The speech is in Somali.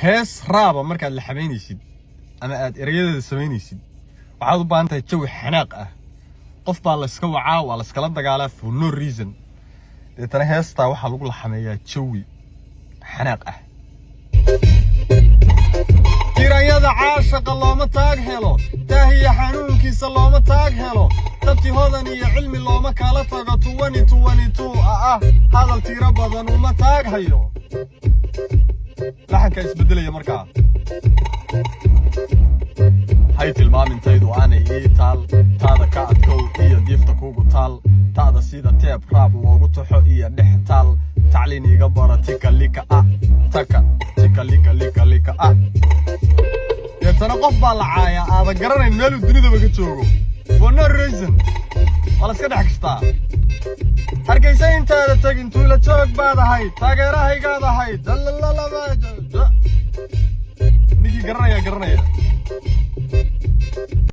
hees raaba markaad la xameynaysid ama aad ereyada sameynaysid waxaad u baahan tahay jawi xanaaq ah qof baa la iska wacaa waa la iskala dagaalaa for no reason deetana heestaa waxaa lagu la xameeyaa jawi xanaaq ah tirayada caashaqa looma taag helo taahiya xanuunkiisa looma taag helo dadkii hodan iyo cilmi looma kala tago 2022 hadal tiro badan uma taag hayo laxanka isbedelaya markaa hay tilmaamintaydu aanay ii taal taada ka adkow iyo diifta kugu taal taada sida teeb raab loogu taxo iyo dhex taal tacliin iga bara tika lika taka tika lika deetana qof baa la caayaa aadan garanayn meeluu dunidaba ka joogo for no reason waa la iska dhex kastaa hargeysa intaada tagin tuula joog baad ahayd taageerahaygaad ahayd ninkii garanaya